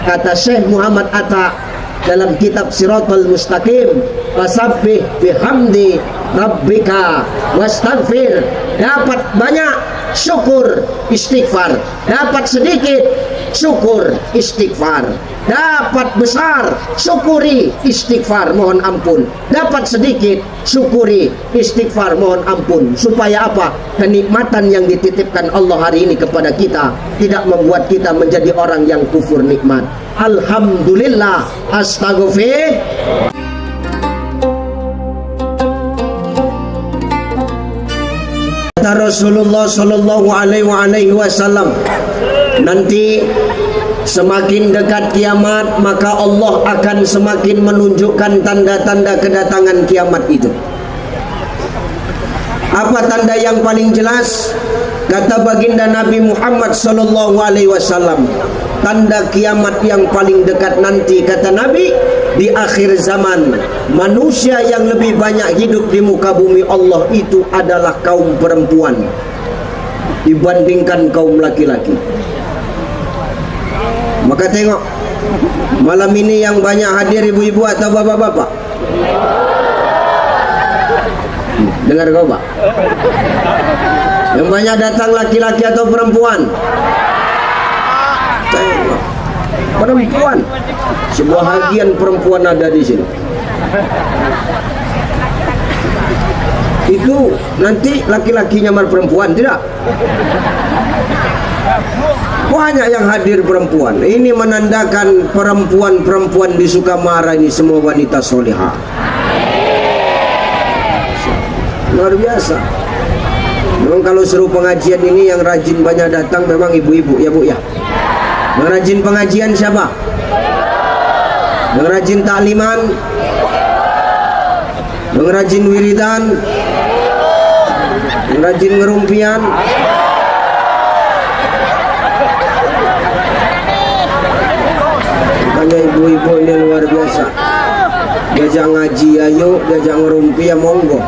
Kata Syekh Muhammad Atta dalam kitab Siratal Mustaqim, fasabbih bihamdi rabbika wastaghfir. Dapat banyak, syukur istighfar. Dapat sedikit, syukur istighfar. Dapat besar, syukuri istighfar, mohon ampun. Dapat sedikit, syukuri istighfar, mohon ampun. Supaya apa? Kenikmatan yang dititipkan Allah hari ini kepada kita tidak membuat kita menjadi orang yang kufur nikmat. Alhamdulillah, astaghfir. Kata Rasulullah sallallahu alaihi wasallam, nanti semakin dekat kiamat maka Allah akan semakin menunjukkan tanda-tanda kedatangan kiamat itu. Apa tanda yang paling jelas? Kata baginda Nabi Muhammad sallallahu alaihi wasallam, tanda kiamat yang paling dekat nanti, kata Nabi, di akhir zaman manusia yang lebih banyak hidup di muka bumi Allah itu adalah kaum perempuan dibandingkan kaum laki-laki. Maka tengok malam ini yang banyak hadir ibu-ibu atau bapak-bapak? Dengar kau Pak? Yang banyak datang laki-laki atau perempuan? Tengok, perempuan. Sebahagian perempuan ada di sini. Itu nanti laki-laki nyamar perempuan, tidak? Banyak yang hadir perempuan. Ini menandakan perempuan-perempuan di Sukamara ini semua wanita solihah. Luar biasa. Memang kalau seru pengajian ini yang rajin banyak datang memang ibu-ibu ya Bu ya. Yang rajin pengajian siapa? Yang rajin takliman? Yang rajin wiridan? Yang rajin ngerumpian? Makanya ibu-ibu ini luar biasa. Diajak ngaji ayo, diajak ngerumpi ya monggo.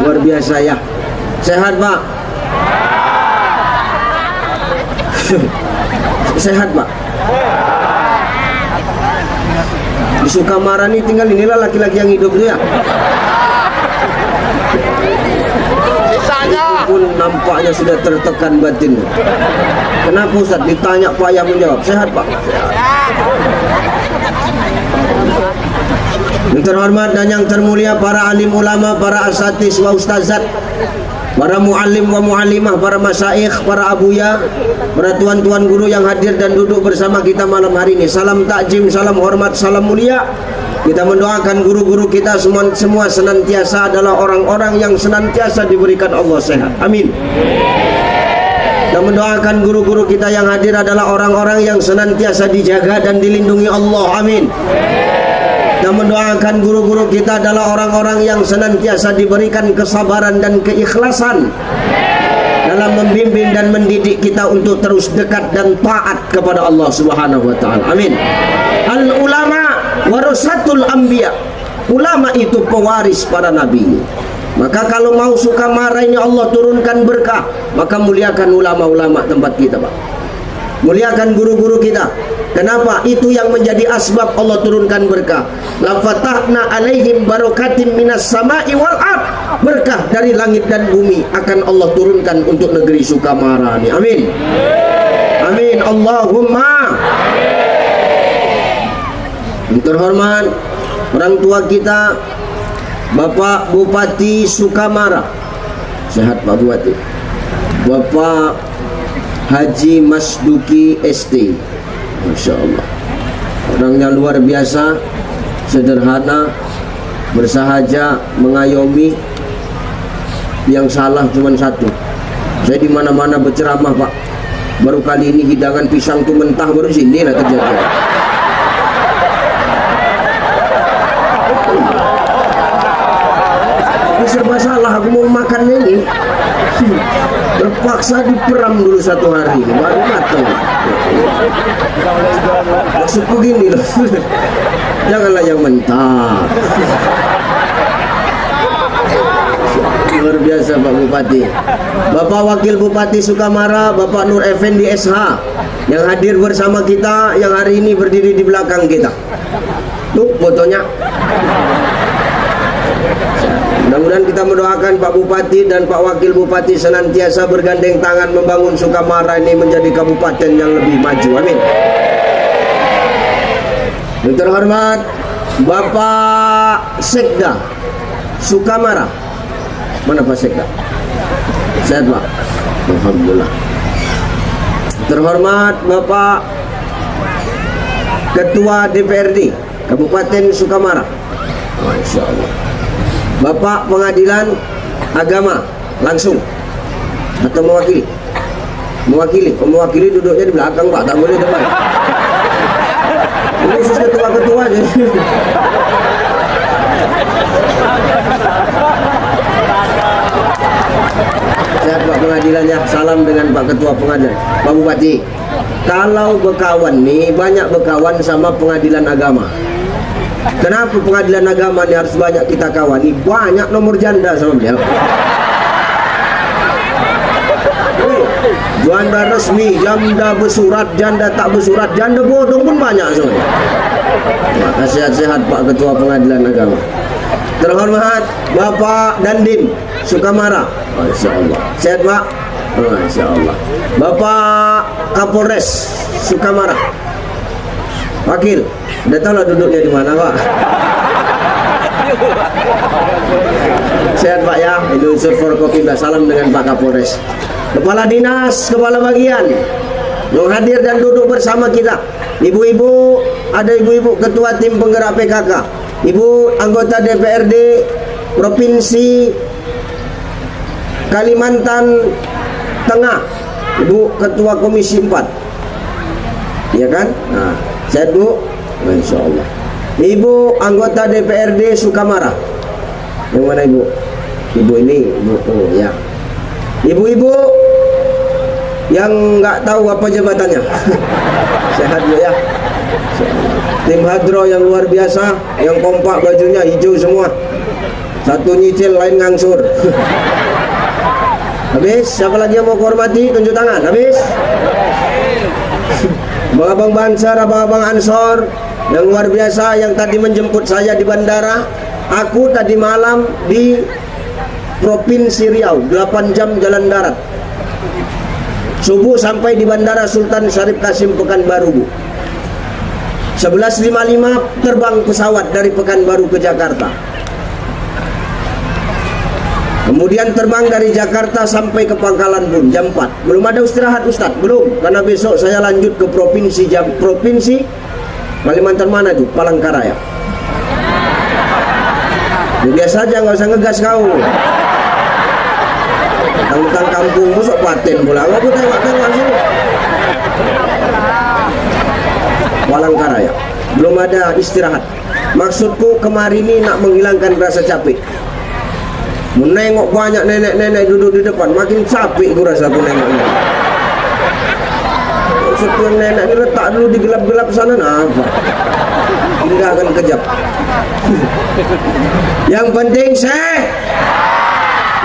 Luar biasa ya. Sehat Pak? Sehat Pak? Di Sukamara ini tinggal inilah laki-laki yang hidup tuh ya. Itu pun nampaknya sudah tertekan batin. Kenapa Ustaz? Ditanya Pak yang menjawab. Sehat Pak? Yang terhormat dan yang termulia para alim ulama, para asatis wa ustazat, para muallim wa muallimah, para masyayikh, para abuya, para tuan-tuan guru yang hadir dan duduk bersama kita malam hari ini. Salam takjim, salam hormat, salam mulia. Kita mendoakan guru-guru kita semua senantiasa adalah orang-orang yang senantiasa diberikan Allah sehat. Amin. Kita mendoakan guru-guru kita yang hadir adalah orang-orang yang senantiasa dijaga dan dilindungi Allah. Amin. Kita mendoakan guru-guru kita adalah orang-orang yang senantiasa diberikan kesabaran dan keikhlasan dalam membimbing dan mendidik kita untuk terus dekat dan taat kepada Allah Subhanahu wa taala. Amin. Al ulama warasatul anbiya. Ulama itu pewaris para nabi. Maka kalau mau Sukamara ini Allah turunkan berkah, maka muliakan ulama-ulama tempat kita, Pak. Muliakan guru-guru kita. Kenapa? Itu yang menjadi asbab Allah turunkan berkah. La fatahna alaihim barakatim minas sama'i wal ard. Berkah dari langit dan bumi akan Allah turunkan untuk negeri Sukamara ini. Amin. Amin. Allahumma. Yang terhormat orang tua kita Bapak Bupati Sukamara. Sehat Pak Bupati. Bapak Haji Masduki ST. Masya Allah, orangnya luar biasa, sederhana, bersahaja, mengayomi. Yang salah cuma satu. Saya di mana-mana berceramah Pak, baru kali ini hidangan pisang tuh mentah, baru sini lah terjadi. Ini serba salah, aku mau makannya ini. Terpaksa diperam dulu satu hari, baru matang. Maksud begini loh, janganlah yang mentah. Luar biasa Pak Bupati. Bapak Wakil Bupati Sukamara, Bapak Nur Effendi SH. yang hadir bersama kita, yang hari ini berdiri di belakang kita. Tuh fotonya. Mudah-mudahan kita mendoakan Pak Bupati dan Pak Wakil Bupati senantiasa bergandeng tangan membangun Sukamara ini menjadi kabupaten yang lebih maju. Amin. Yang terhormat Bapak Sekda Sukamara. Mana Pak Sekda? Sehat Pak? Alhamdulillah. Terhormat Bapak Ketua DPRD Kabupaten Sukamara. Masya Allah. Bapak Pengadilan Agama langsung atau mewakili? Mewakili duduknya di belakang Pak, tak boleh depan. Ini khusus ketua-ketua aja. Sehat Pak Pengadilannya, salam dengan Pak Ketua Pengadilan. Pak Bupati, kalau bekawan nih, banyak bekawan sama Pengadilan Agama. Kenapa Pengadilan Agama ini harus banyak kita kawani? Banyak nomor janda sama beliau. Janda resmi, janda bersurat, janda tak bersurat, janda bodong pun banyak semuanya. Sehat-sehat Pak Ketua Pengadilan Agama. Terhormat Bapak Dandim Sukamara. Masya Allah. Sehat Pak? Masya Allah. Bapak Kapolres Sukamara. Wakil, udah tahu lah duduknya di mana Pak? Sehat Pak ya. Ini unsur Forkopimda. Salam dengan Pak Kapolres. Kepala Dinas, Kepala Bagian yang hadir dan duduk bersama kita. Ibu-ibu, ada ibu-ibu Ketua Tim Penggerak PKK, Ibu anggota DPRD Provinsi Kalimantan Tengah, Ibu Ketua Komisi 4, ya kan? Nah, sehat Bu? Insya Allah. Ibu anggota DPRD Sukamara. Yang mana Ibu? Ibu ini, Ibu, oh ya. Ibu-ibu yang nggak tahu apa jabatannya. Sehat Bu ya. Tim Hadro yang luar biasa, yang kompak, bajunya hijau semua. Satu nyicil, lain ngangsur. Habis, siapa lagi yang mau hormati? Tunjuk tangan. Habis. Abang-abang Bansar, abang-abang Ansor yang luar biasa, yang tadi menjemput saya di bandara. Aku tadi malam di Provinsi Riau, 8 jam jalan darat. Subuh sampai di Bandara Sultan Syarif Kasim Pekanbaru Bu. 11.55 terbang pesawat dari Pekanbaru ke Jakarta. Kemudian terbang dari Jakarta sampai ke Pangkalan Bun jam 4. Belum ada istirahat Ustadz, belum. Karena besok saya lanjut ke Provinsi Kalimantan mana itu? Palangkaraya. Ya, biasa aja, nggak usah ngegas kau. Tentang kampung masuk paten pula. Aku tengok sini. Palangkaraya. Belum ada istirahat. Maksudku kemarin ini nak menghilangkan rasa capek. Menengok banyak nenek-nenek duduk di depan, makin capek gue rasa aku nengok. Maksudku yang nenek ini letak dulu di gelap-gelap sana, nah apa? Tidak akan kejap. Yang penting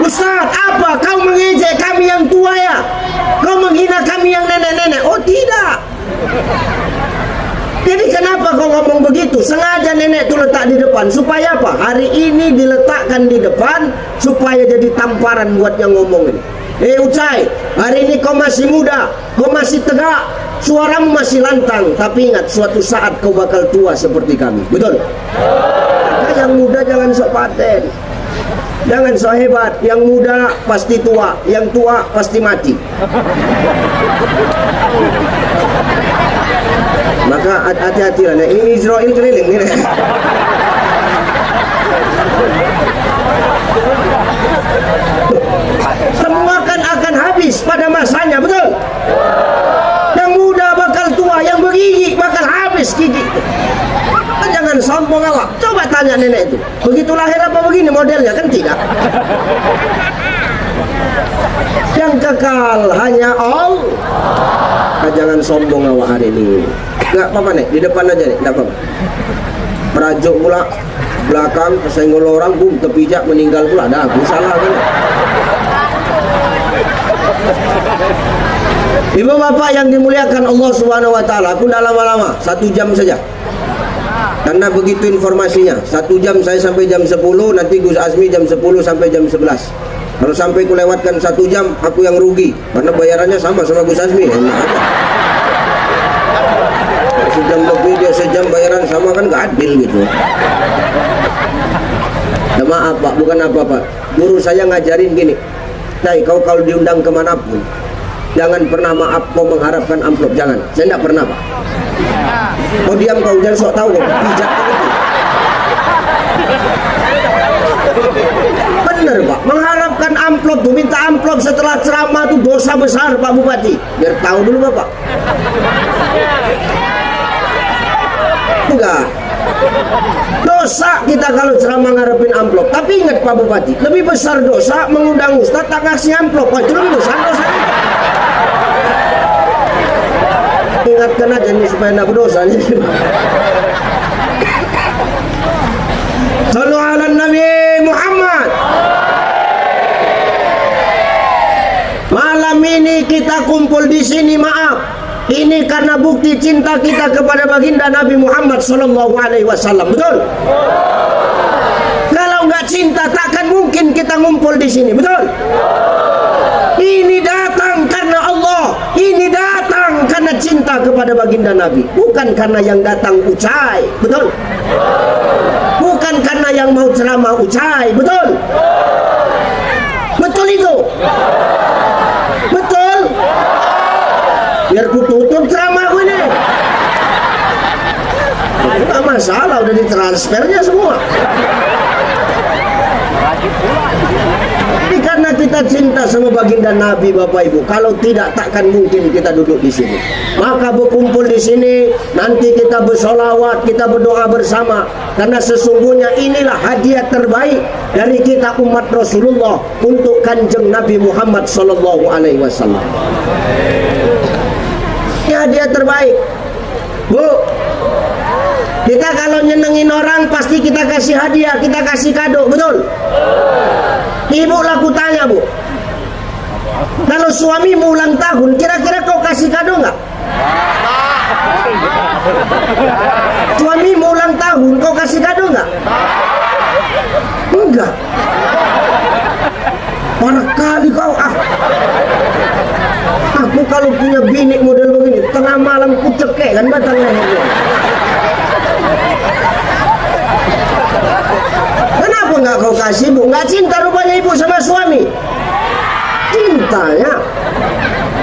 Ustaz, apa kau mengejek kami yang tua ya? Kau menghina kami yang nenek-nenek? Oh tidak. Jadi kenapa kau ngomong begitu? Sengaja nenek itu letak di depan. Supaya apa? Hari ini diletakkan di depan supaya jadi tamparan buat yang ngomong ini. Ucai, hari ini kau masih muda, kau masih tegak, suaramu masih lantang. Tapi ingat, suatu saat kau bakal tua seperti kami. Betul? Maka yang muda jangan sok paten, jangan sok hebat. Yang muda pasti tua, yang tua pasti mati. Maka hati-hatilah. Nah, ini Israel keliling nih. Semua kan akan habis pada masanya, betul? Yang muda bakal tua, yang bergigi bakal habis gigi. Jangan sombong awak. Coba tanya nenek itu, begitu lahir apa begini modelnya? Kan tidak. Yang kekal hanya Allah. Jangan sombong awak hari ini. Enggak apa-apa nih, di depan aja nih, enggak apa-apa. Perajuk pula belakang, kesenggol orang, terpijak meninggal pula. Dah, aku salah kan. Ibu bapak yang dimuliakan Allah Subhanahu wa taala, aku tidak lama-lama, 1 jam saja. Karena begitu informasinya, 1 jam saya sampai jam 10, nanti Gus Azmi jam 10 sampai jam 11. Kalau sampai kulewatkan 1 jam, aku yang rugi, karena bayarannya sama Gus Azmi. Sejam lebih dia sejam bayaran sama, kan gak adil gitu. Ya, maaf Pak, bukan apa-apa. Guru saya ngajarin gini, kau kalau diundang kemanapun, jangan pernah maaf kau mengharapkan amplop, jangan. Saya tidak pernah Pak. Kau diam, kau jangan sok tahu kau bijak itu. Bener Pak, mengharapkan amplop tuh, minta amplop setelah ceramah itu dosa besar Pak Bupati. Biar tahu dulu Bapak. Enggak. Dosa kita kalau ceramah ngarepin amplop. Tapi ingat Pak Bupati, lebih besar dosa mengundang ustaz tak ngasih amplop. Wah, itu lebih besar dosa. Ingatkan aja nih supaya tidak berdosa nih. Sallu ala Nabi Muhammad. Malam ini kita kumpul di sini, maaf. Ini karena bukti cinta kita kepada baginda Nabi Muhammad Sallallahu Alaihi Wasallam, betul? Kalau nggak cinta, takkan mungkin kita ngumpul di sini, betul? Ini datang karena Allah, ini datang karena cinta kepada baginda Nabi, bukan karena yang datang ucai, betul? Bukan karena yang mau ceramah ucai, betul? Betul itu? Betul? Biar ku tutup ceramah ini. Tidak masalah, udah ditransfernya semua. Ini karena kita cinta sama baginda Nabi Bapak Ibu. Kalau tidak, takkan mungkin kita duduk di sini. Maka berkumpul di sini, nanti kita bersolawat, kita berdoa bersama. Karena sesungguhnya inilah hadiah terbaik dari kita umat Rasulullah untuk kanjeng Nabi Muhammad Sallallahu Alaihi Wasallam. Hadiah terbaik Bu. Kita kalau nyenengin orang pasti kita kasih hadiah, kita kasih kado, betul? Ibu laku tanya Bu, kalau suamimu ulang tahun, kira-kira kau kasih kado nggak? Suamimu ulang tahun, kau kasih kado nggak? Enggak. Parah kali kau. Aku kalau punya bini model begini, tengah malam ku cekek kan batang lehernya. Kenapa nggak kau kasih Bu? Nggak cinta rupanya ibu sama suami. Cintanya.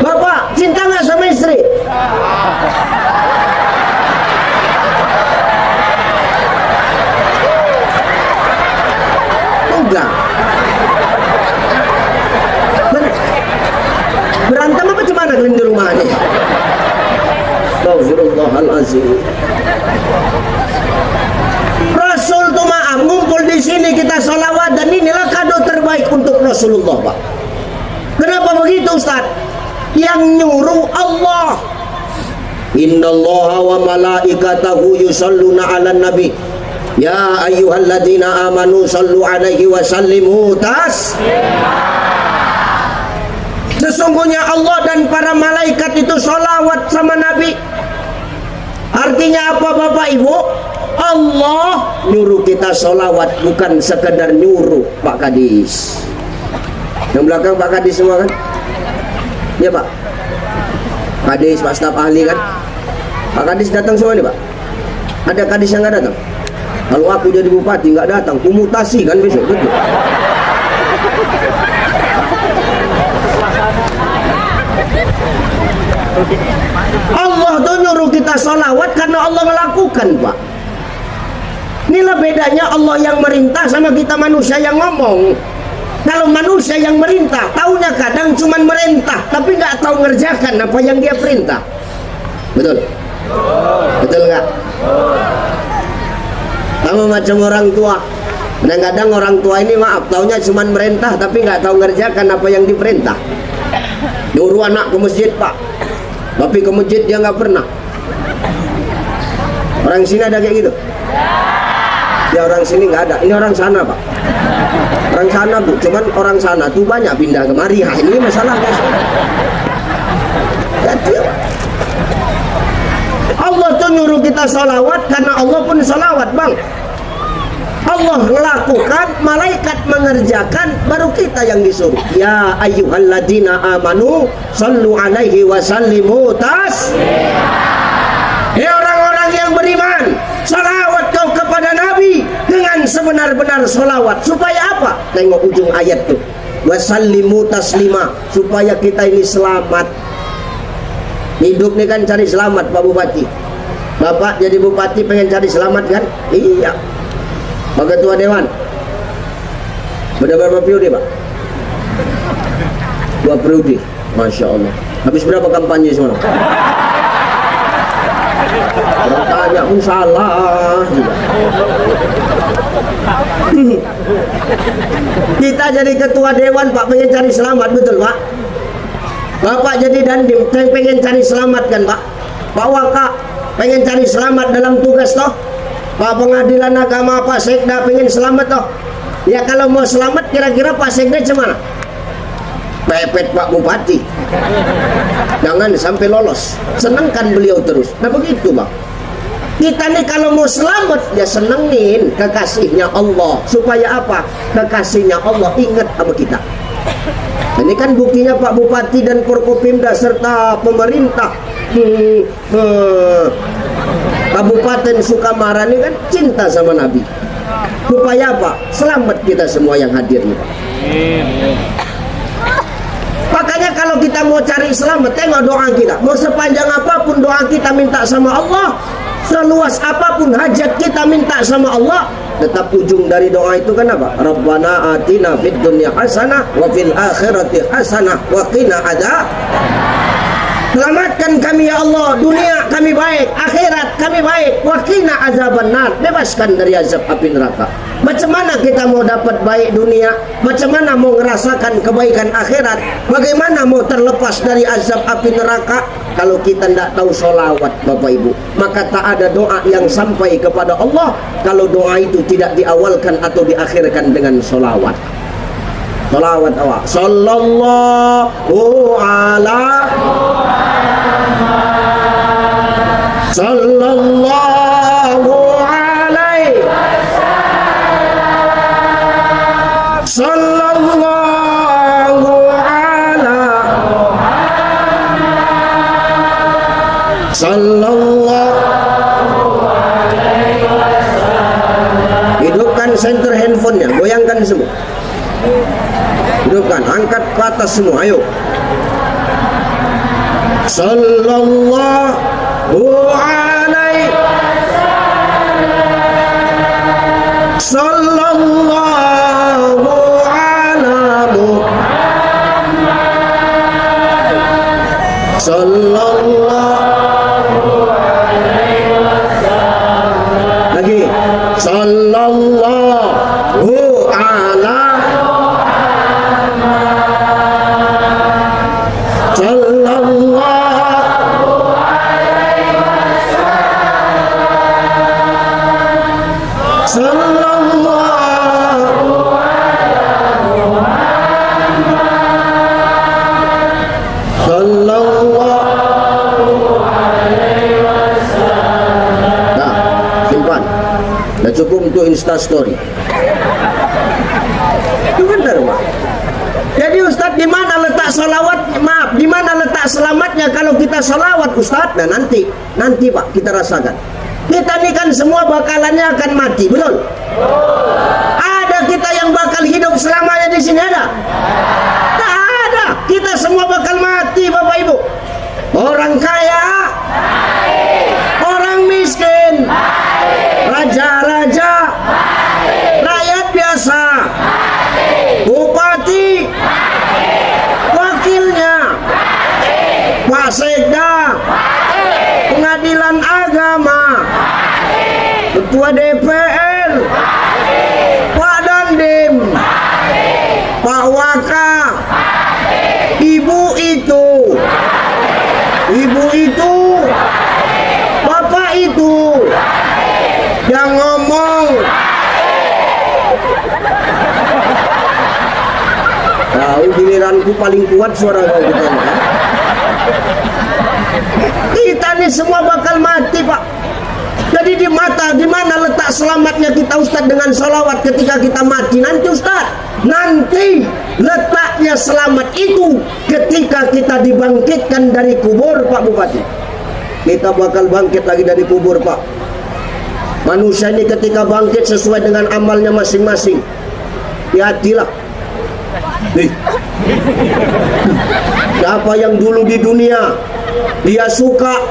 Bapak, cinta nggak sama istri? Enggak. Berantem apa cuma ada di rumah ini? Astagfirullahaladzim. Rasul tuh maaf, ngumpul di sini kita sholawat, dan inilah kado terbaik untuk Rasulullah Pak. Kenapa begitu Ustaz? Yang nyuruh Allah. Innallaha wa malaikatahu yusalluna 'alan nabi. Ya ayyuhalladzina amanu sallu 'alaihi wa sallimu taslima. Sesungguhnya Allah dan para malaikat itu sholawat sama Nabi. Artinya apa Bapak Ibu? Allah nyuruh kita sholawat, bukan sekedar nyuruh Pak Kadis. Yang belakang Pak Kadis semua kan? Ya Pak Kadis, Pak staf ahli kan? Pak Kadis datang semua nih Pak? Ada Kadis yang nggak datang? Kalau aku jadi bupati nggak datang, kumutasi kan besok, betul? Allah tuh nyuruh kita sholawat karena Allah melakukan Pak. Inilah bedanya Allah yang merintah sama kita manusia yang ngomong. Kalau manusia yang merintah, taunya kadang cuman merintah, tapi nggak tahu ngerjakan apa yang dia perintah. Betul? Betul nggak? Sama macam orang tua. Kadang-kadang orang tua ini maaf, taunya cuman merintah, tapi nggak tahu ngerjakan apa yang diperintah. Nyuruh anak ke masjid Pak, tapi ke masjid dia nggak pernah. Orang sini ada kayak gitu? Ya orang sini nggak ada. Ini orang sana Pak. Orang sana Bu, cuman orang sana tuh banyak pindah kemari. Nah, ini masalah guys. tuh nyuruh kita salawat karena Allah pun salawat, bang. Allah melakukan, malaikat mengerjakan, baru kita yang disuruh. Ya ayyuhalladzina amanu sallu alaihi wa sallimu ya orang-orang yang beriman, salawat kau kepada Nabi dengan sebenar-benar salawat. Supaya apa? Tengok ujung ayat tuh. Wa sallimu taslima, supaya kita ini selamat. Hidup nih kan cari selamat, Pak Bupati. Bapak jadi bupati pengen cari selamat kan? Iya. Pak Ketua Dewan, udah berapa periode, Pak? 2 periode. Masya Allah. Habis berapa kampanye semalam? Orang tanya pun salah juga. Kita jadi ketua dewan, Pak, pengen cari selamat, betul, Pak? Bapak jadi dandim, pengen cari selamat kan, Pak? Pak Waka pengen cari selamat dalam tugas toh? Pak Pengadilan Agama, Pak Sekda pengen selamat toh? Ya kalau mau selamat kira-kira Pak Sekda cemana? Pepet Pak Bupati, jangan sampai lolos. Senangkan beliau terus. Nah begitu, Bang. Kita nih kalau mau selamat ya senengin kekasihnya Allah. Supaya apa? Kekasihnya Allah ingat sama kita. Ini kan buktinya Pak Bupati dan Forkopimda serta pemerintah Kabupaten Sukamara ini kan cinta sama Nabi. Supaya apa? Selamat kita semua yang hadir nih, Pak. Makanya kalau kita mau cari selamat, tengok doa kita. Mau sepanjang apapun doa kita minta sama Allah, seluas apapun hajat kita minta sama Allah, tetap ujung dari doa itu kan apa? Rabbana atina fid dunya hasanah wa fil akhirati hasanah wa qina adzab. Selamatkan kami ya Allah, dunia kami baik, akhirat kami baik, wa qina azabannar, bebaskan dari azab api neraka. Macam mana kita mau dapat baik dunia? Macam mana mau ngerasakan kebaikan akhirat? Bagaimana mau terlepas dari azab api neraka? Kalau kita tidak tahu sholawat, Bapak Ibu, maka tak ada doa yang sampai kepada Allah kalau doa itu tidak diawalkan atau diakhirkan dengan sholawat. Sholawat awal. Sallallahu ala sallallahu alaihi sallallahu ala sallallahu alaihi wasallam. Hidupkan senter handphonenya, goyangkan semua. Hidupkan, angkat ke atas semua, ayo. Sallallahu alaihi sallallahu ala Muhammad sallallahu alaihi wasallam. Lagi sallallahu ala cukup untuk Instastory. Itu benar, Pak. Jadi Ustadz, di mana letak salawat? Maaf, di mana letak selamatnya kalau kita salawat, Ustadz? Nah nanti Pak kita rasakan. Kita ini kan semua bakalannya akan mati, betul? Ada kita yang bakal hidup selamanya di sini, ada? Tak ada. Kita semua bakal mati, Bapak Ibu. Orang kaya, orang miskin, raja-raja, rakyat biasa, bupati, wakilnya, Pak Sekda, pengadilan agama, ketua DPR, Pak Dandim, Pak Waka, ibu itu, bapak itu, yang ngomong. Tahu giliranku paling kuat suara kau kita. Kita ini semua bakal mati, Pak. Jadi di mana letak selamatnya kita Ustaz dengan sholawat ketika kita mati nanti Ustaz? Nanti letaknya selamat itu ketika kita dibangkitkan dari kubur, Pak Bupati. Kita bakal bangkit lagi dari kubur, Pak. Manusia ini ketika bangkit sesuai dengan amalnya masing-masing. Hati-hatilah. Siapa yang dulu di dunia dia suka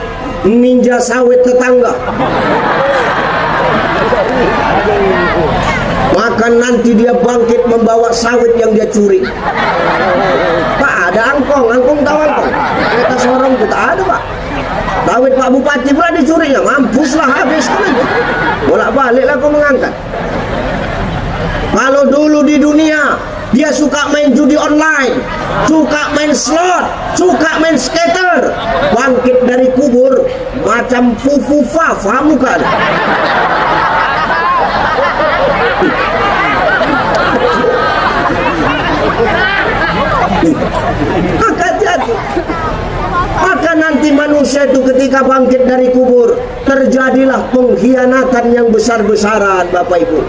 ninja sawit tetangga, maka nanti dia bangkit membawa sawit yang dia curi. Pak, ada angkong tahu angkong? Kita sorong kita ada, Pak. Sawit Pak Bupati pula dicuri, ya mampuslah, habis kan. Bolak-baliklah kau mengangkat. Kalau dulu di dunia dia suka main judi online, suka main slot, suka main skater, bangkit dari kubur macam fufufa, paham bukan? Maka nanti manusia itu ketika bangkit dari kubur terjadilah pengkhianatan yang besar-besaran, Bapak Ibu.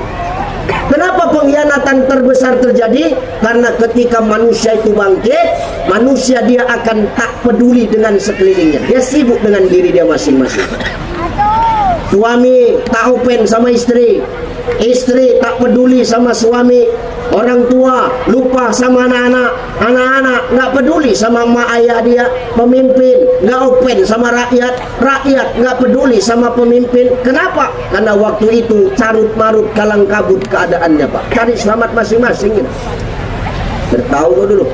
Kenapa pengkhianatan terbesar terjadi? Karena ketika manusia itu bangkit, manusia dia akan tak peduli dengan sekelilingnya. Dia sibuk dengan diri dia masing-masing. Suami tak open sama istri, istri tak peduli sama suami, orang tua lupa sama anak-anak, anak-anak nggak peduli sama emak ayah dia, pemimpin nggak open sama rakyat, rakyat nggak peduli sama pemimpin. Kenapa? Karena waktu itu carut marut kalang kabut keadaannya, Pak. Cari selamat masing-masing gitu. Bertahu kau dulu.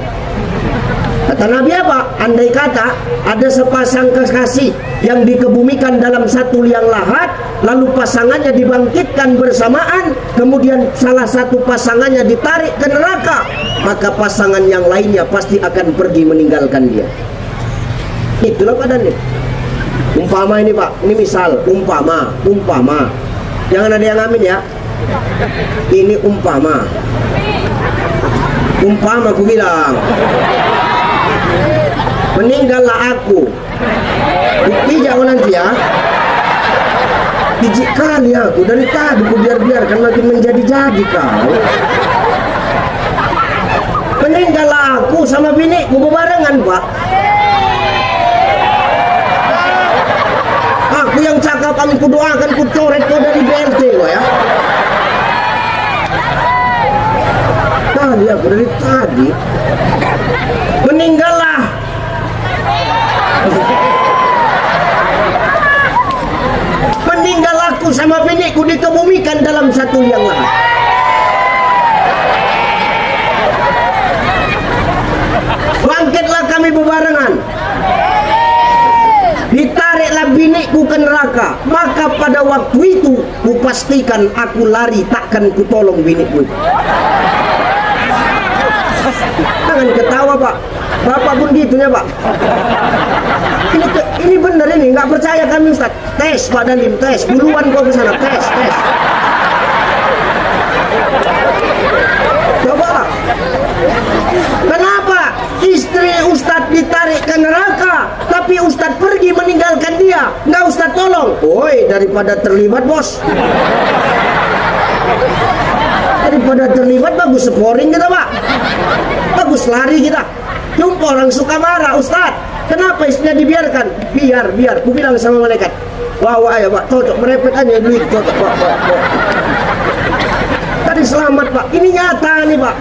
Kata Nabi apa? Andai kata ada sepasang kekasih yang dikebumikan dalam satu liang lahat, lalu pasangannya dibangkitkan bersamaan, kemudian salah satu pasangannya ditarik ke neraka, maka pasangan yang lainnya pasti akan pergi meninggalkan dia. Itulah padannya. Umpama ini, Pak, ini misal, umpama. Jangan ada yang amin ya. Ini umpama aku bilang, meninggallah aku. Bukti jangan nanti ya. Biji kali aku dari tadi ku biarkan makin menjadi-jadi kau. Meninggallah aku sama biniku bebarengan, Pak. Aku yang cakap, aku doakan, ku coret kau dari BLT kau ya. Kali aku dari tadi. Meninggallah. Meninggal aku sama biniku dikebumikan dalam satu liang lahat. Bangkitlah kami bebarengan. Ditariklah biniku ke neraka. Maka pada waktu itu kupastikan aku lari, takkan kutolong biniku. Jangan ketawa, Pak. Bapak pun gitu ya, Pak. Ini benar ini, nggak percaya kami Ustaz. Tes Pak Dandim, tes. Buruan kau ke sana, tes. Coba. Kenapa istri Ustaz ditarik ke neraka, tapi Ustaz pergi meninggalkan dia? Nggak Ustaz tolong. Woi, daripada terlibat, Bos. Daripada terlibat, bagus scoring kita, Pak. Bagus lari kita. Jumpa orang suka marah, Ustaz. Kenapa istrinya dibiarkan? Biar. Ku bilang sama malaikat. Wah, ya Pak, cocok merepet aja duit, cocok, Pak. Tadi selamat, Pak. Ini nyata nih, Pak.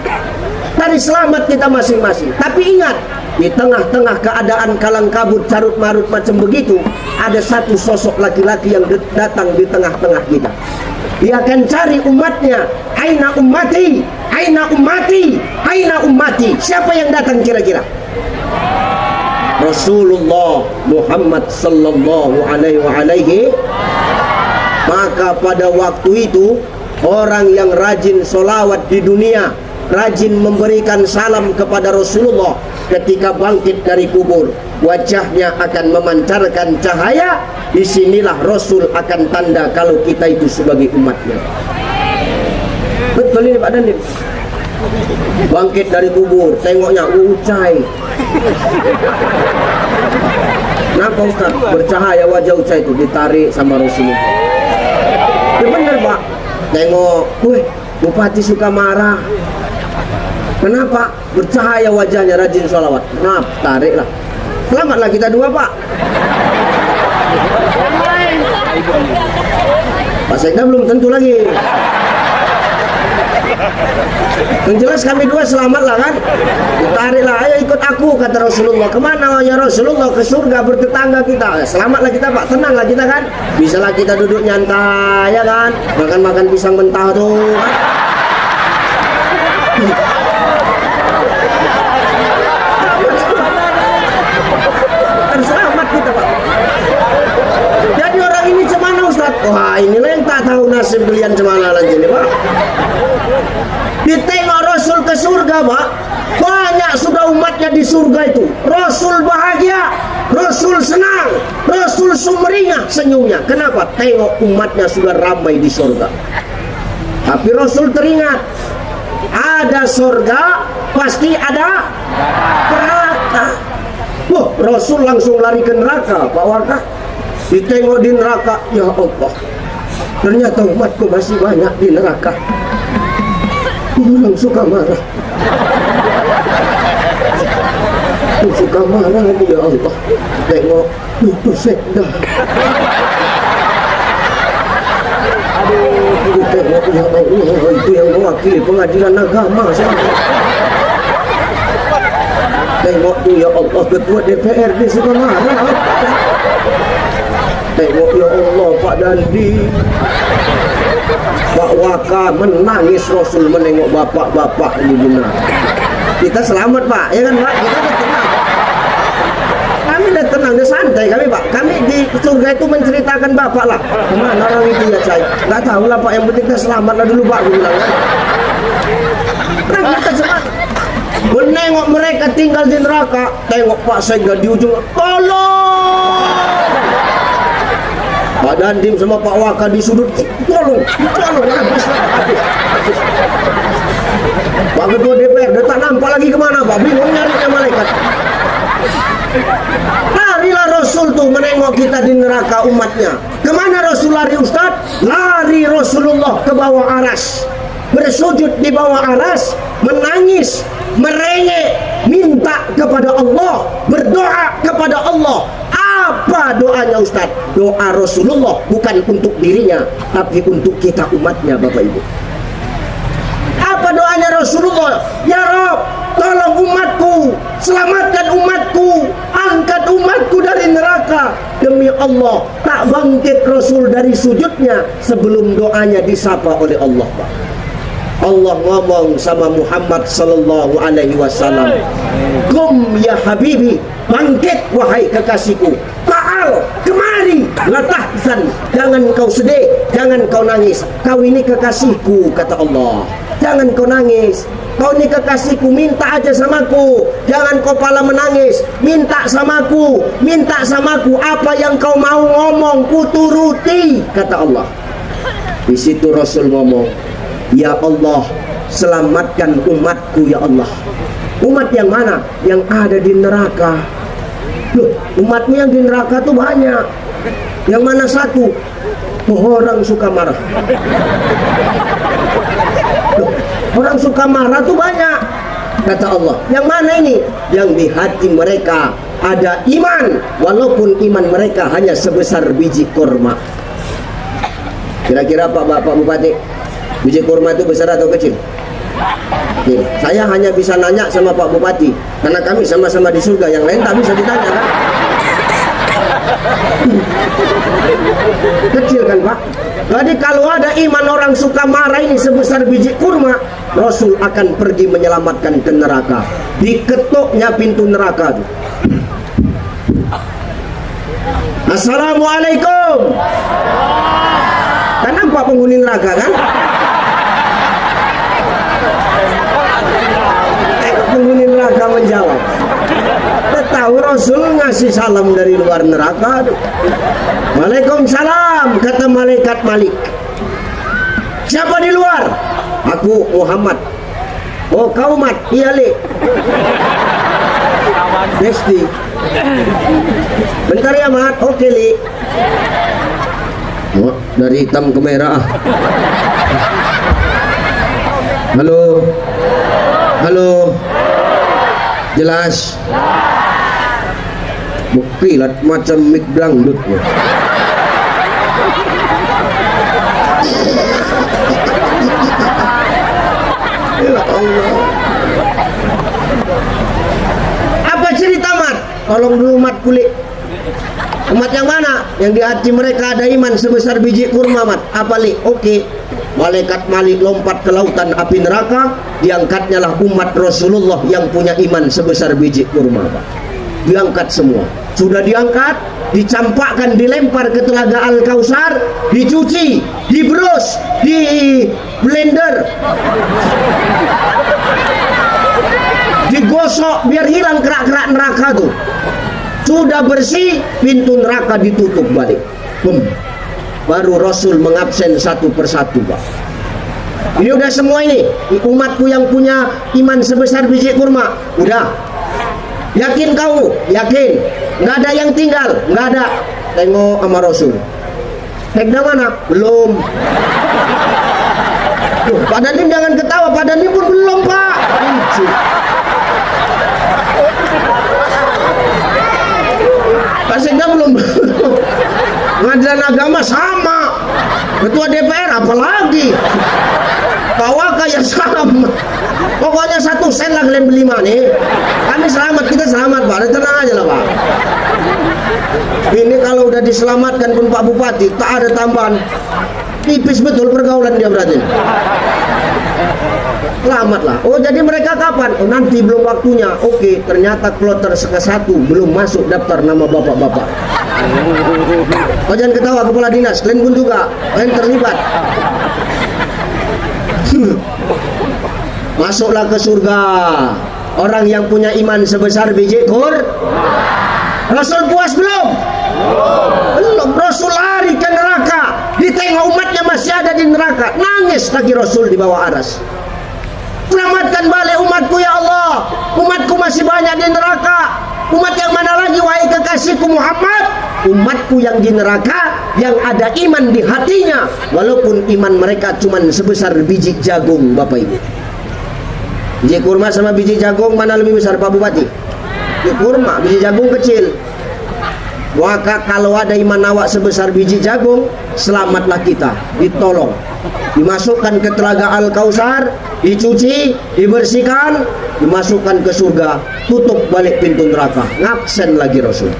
Tadi selamat kita masing-masing. Tapi ingat, di tengah-tengah keadaan kalang kabut, carut marut macam begitu, ada satu sosok laki-laki yang datang di tengah-tengah kita. Dia akan cari umatnya. Aina ummati, aina ummati, aina ummati. Siapa yang datang kira-kira? Rasulullah Muhammad sallallahu alaihi. Maka pada waktu itu orang yang rajin solawat di dunia, rajin memberikan salam kepada Rasulullah, ketika bangkit dari kubur wajahnya akan memancarkan cahaya. Disinilah Rasul akan tanda kalau kita itu sebagai umatnya. Betul ini Pak Dandim. Bangkit dari kubur, tengoknya ucai. Kenapa Ustaz? Bercahaya wajah Ustaz itu ditarik sama Rasulullah. Ya bener Pak. Tengok, Bupati suka marah. Kenapa? Bercahaya wajahnya, rajin sholawat. Nah, tariklah. Selamatlah kita dua Pak. Pak Sekda belum tentu lagi. Yang jelas kami dua selamatlah kan. Tariklah, ayo ikut aku kata Rasulullah. Kemana ya Rasulullah? Ke surga bertetangga kita. Selamatlah kita Pak, tenanglah kita kan. Bisalah kita duduk nyantai ya kan. Makan-makan pisang mentah tuh kan? Selamat kita Pak. Jadi orang ini cemana Ustaz? Wah inilah yang tak tahu nasib kalian cemana lagi nih Pak. Ditengok Rasul ke surga Pak, banyak sudah umatnya di surga itu. Rasul bahagia, Rasul senang, Rasul sumringah senyumnya. Kenapa? Tengok umatnya sudah ramai di surga. Tapi Rasul teringat, ada surga pasti ada neraka. Wah, Rasul langsung lari ke neraka Pak Warka. Ditengok di neraka, ya Allah, ternyata umatku masih banyak di neraka. Orang suka marah. Suka marah ya Allah. Tengok itu sekda. Tengok ya Allah, itu yang mewakili pengadilan agama. Tengok tuh ya Allah, ketua DPRD suka marah. Tengok ya Allah, Pak Dandi, Pak Waka menangis. Rasul menengok bapak-bapak di benar. Kita selamat Pak, ya kan Pak? Kita udah tenang. Kami udah tenang, udah santai kami Pak. Kami di surga itu menceritakan bapak lah. Kemana orang itu ya saya? Nggak tahu lah Pak, yang penting kita selamat lah dulu Pak. Aku bilang kan. Nah, kita selamat. Menengok mereka tinggal di neraka. Tengok Pak Sekda di ujung. Tolong! Pak Dandim sama Pak Waka di sudut. Tolong, habis. Pak Ketua DPR, dia tak nampak lagi kemana Pak, bingung nyarinya malaikat. Larilah Rasul tuh menengok kita di neraka umatnya. Kemana Rasul lari Ustaz? Lari Rasulullah ke bawah aras, bersujud di bawah aras, menangis, merengek, minta kepada Allah, berdoa kepada Allah. Apa doanya Ustaz? Doa Rasulullah bukan untuk dirinya, tapi untuk kita umatnya Bapak Ibu. Apa doanya Rasulullah? Ya Rabb, tolong umatku, selamatkan umatku, angkat umatku dari neraka. Demi Allah, tak bangkit Rasul dari sujudnya sebelum doanya disapa oleh Allah Pak. Allah ngomong sama Muhammad sallallahu alaihi wasallam, "Qum ya habibi, bangkit wahai kekasihku. Ta'al, kemari, la tahzan, jangan kau sedih, jangan kau nangis. Kau ini kekasihku," kata Allah. "Jangan kau nangis. Kau ini kekasihku, minta aja samaku. Jangan kau pala menangis. Minta samaku, minta samaku. Apa yang kau mau ngomong, ku turuti," kata Allah. Di situ Rasul ngomong, "Ya Allah, selamatkan umatku ya Allah." Umat yang mana? Yang ada di neraka. Loh, umatmu yang di neraka tuh banyak. Yang mana satu? Orang suka marah. Loh, orang suka marah tuh banyak. Kata Allah, yang mana ini? Yang di hati mereka ada iman, walaupun iman mereka hanya sebesar biji kurma. Kira-kira Pak Bupati, biji kurma itu besar atau kecil? Nih, saya hanya bisa nanya sama Pak Bupati, karena kami sama-sama di surga. Yang lain tak bisa ditanya kan? Kecil kan Pak? Jadi kalau ada iman orang suka marah ini sebesar biji kurma, Rasul akan pergi menyelamatkan ke neraka. Diketuknya pintu neraka tuh. Assalamualaikum. Kan nampak penghuni neraka kan? Penghuni neraka menjawab. Tahu Rasul ngasih salam dari luar neraka. Waalaikumsalam, kata malaikat Malik. Siapa di luar? Aku Muhammad. Oh kau Mat, iya Le. Besti. Bentar ya Mat. Oke Li. Oh, dari hitam ke merah. Halo. Halo. Jelas. Bukilat macam mik dangdut. Ya Allah. Apa cerita Mat? Tolong dulu Mat kulik. Umat yang mana? Yang di hati mereka ada iman sebesar biji kurma Mat. Apa Li? Oke. Malaikat Malik lompat ke lautan api neraka, diangkatnya lah umat Rasulullah yang punya iman sebesar biji kurma Pak. Diangkat semua. Sudah diangkat, dicampakkan, dilempar ke telaga Al-Kausar, dicuci, dibrus, di blender, digosok biar hilang kerak-kerak neraka tuh. Sudah bersih, pintu neraka ditutup balik. Baru Rasul mengabsen satu persatu Pak. Ini udah semua ini umatku yang punya iman sebesar biji kurma. Udah. Yakin kau? Yakin. Nggak ada yang tinggal? Nggak ada. Tengok sama Rasul. Sekda mana? Belum. Tuh, Pak Dandim jangan ketawa. Pak Dandim pun belum Pak. Pak Sekda belum. Pengadilan agama sama. Ketua DPR apalagi. Bawa kayak sama. Pokoknya satu sen lah kalian berlima nih. Kami selamat, kita selamat Pak. Tenang aja lah Pak. Ini kalau udah diselamatkan pun Pak Bupati tak ada tambahan. Tipis betul pergaulan dia berarti. Selamat lah. Oh jadi mereka kapan? Oh nanti belum waktunya. Oke, ternyata kloter ke-1 belum masuk daftar nama bapak-bapak. Oh jangan ketawa kepala dinas, kalian pun juga, kalian terlibat. Masuklah ke surga orang yang punya iman sebesar biji kur. Rasul puas belum? Belum. Rasul lari ke neraka, ditengok umatnya masih ada di neraka, nangis lagi Rasul di bawah aras. Selamatkan balik umatku ya Allah, umatku masih banyak di neraka. Umat yang mana lagi wahai kekasihku Muhammad? Umatku yang di neraka, yang ada iman di hatinya, walaupun iman mereka cuma sebesar biji jagung. Bapak Ibu, biji kurma sama biji jagung mana lebih besar Pak Bupati? Biji kurma, biji jagung kecil. Maka kalau ada iman awak sebesar biji jagung, selamatlah kita, ditolong, dimasukkan ke telaga Al-Kausar, dicuci, dibersihkan, dimasukkan ke surga, tutup balik pintu neraka, ngabsen lagi Rasul.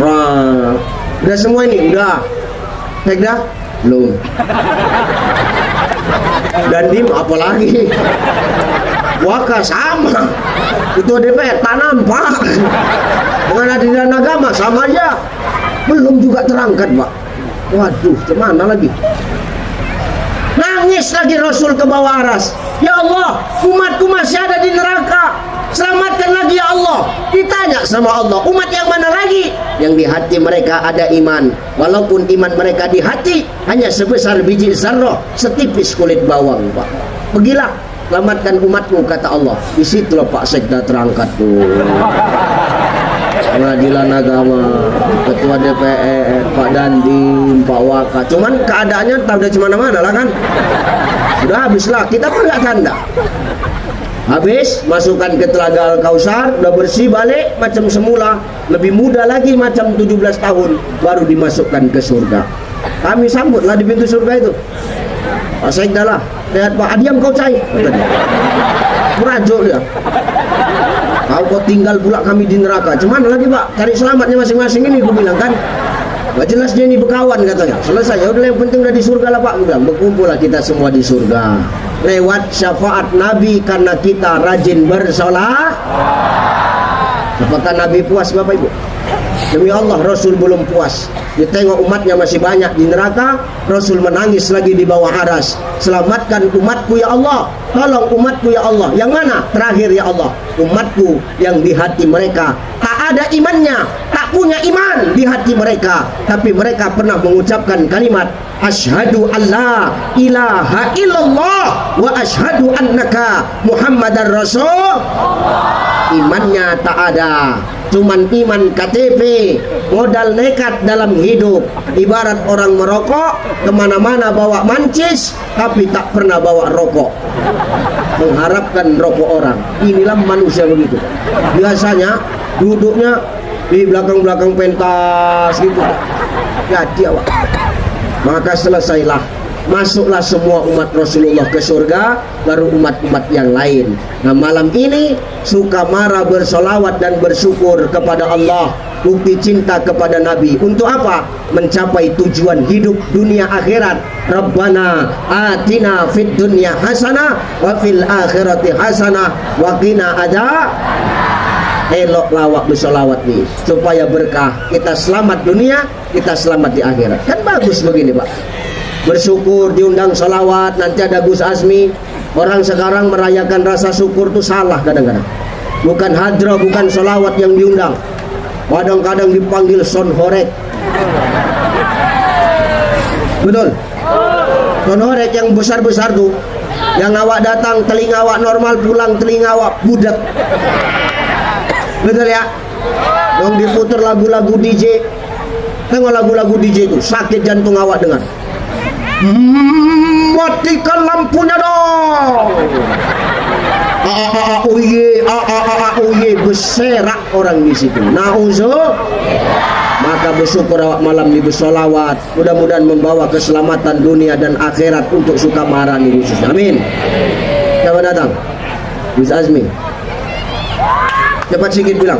Wah, udah semua ini, udah. Sekda? Belum. Dandim apalagi? Waka sama. Ketua DPR tak nampak. Pengadilan agama sama aja. Belum juga terangkat Pak. Waduh, kemana lagi? Nangis lagi Rasul ke bawah aras. Ya Allah, umatku masih ada di neraka, selamatkan lagi ya Allah. Ditanya sama Allah, umat yang mana lagi? Yang di hati mereka ada iman, walaupun iman mereka di hati hanya sebesar biji zarrah, setipis kulit bawang Pak. Pergilah, selamatkan umatmu kata Allah. Di situlah Pak Sekda terangkat tuh. Pengadilan agama, ketua DPR, Pak Dandim, Pak Waka. Cuman keadaannya tak udah cemana-mana lah kan. Udah habislah, kita pun nggak tanda. Habis, masukkan ke telaga Al-Kausar, udah bersih balik macam semula, lebih muda lagi macam 17 tahun, baru dimasukkan ke surga. Kami sambutlah di pintu surga itu. Pak Sekda lah, lihat Pak, diam kau cai. Merajuk dia. Kau tinggal pula kami di neraka. Cuman lagi Pak, cari selamatnya masing-masing ini, gue bilang kan. Gak jelas dia ini berkawan katanya. Selesai, ya udah yang penting udah di surga lah Pak. Gue bilang, berkumpul lah kita semua di surga. Lewat syafaat Nabi karena kita rajin bersolat. Apakah Nabi puas Bapak Ibu? Demi Allah Rasul belum puas. Ditengok umatnya masih banyak di neraka, Rasul menangis lagi di bawah aras. Selamatkan umatku ya Allah, tolong umatku ya Allah. Yang mana? Terakhir ya Allah, umatku yang di hati mereka tak ada imannya, tak punya iman di hati mereka, tapi mereka pernah mengucapkan kalimat asyhadu alla ilaha illallah wa asyhadu annaka muhammadar rasul. Imannya tak ada, cuman iman KTP, modal nekat dalam hidup. Ibarat orang merokok, kemana-mana bawa mancis, tapi tak pernah bawa rokok, mengharapkan rokok orang. Inilah manusia begitu. Biasanya duduknya di belakang-belakang pentas gitu. Jadi awak. Maka selesailah, masuklah semua umat Rasulullah ke surga, baru umat-umat yang lain. Nah, malam ini Sukamara bersolawat dan bersyukur kepada Allah, bukti cinta kepada Nabi. Untuk apa? Mencapai tujuan hidup dunia akhirat. Rabbana atina fid dunya hasanah wa fil akhirati hasanah wa qina adza. Eloklah awak bersolawat nih, supaya berkah, kita selamat dunia, kita selamat di akhirat. Kan bagus begini Pak, bersyukur, diundang solawat, nanti ada Gus Azmi. Orang sekarang merayakan rasa syukur itu salah kadang-kadang. Bukan hadroh, bukan solawat yang diundang, kadang-kadang dipanggil sonhorek. Betul? Sonhorek yang besar-besar tuh, yang awak datang telinga awak normal, pulang telinga awak budak. Betul ya? Yang diputar lagu-lagu DJ. Tengok lagu-lagu DJ itu, sakit jantung awak dengar. Matikan lampunya dong. Berserak orang di situ. Nauzubillah. Maka bersyukur awak malam ini bersolawat, mudah-mudahan membawa keselamatan dunia dan akhirat untuk Sukamara ini khususnya. Amin. Siapa datang? Gus Azmi. Cepat sikit bilang.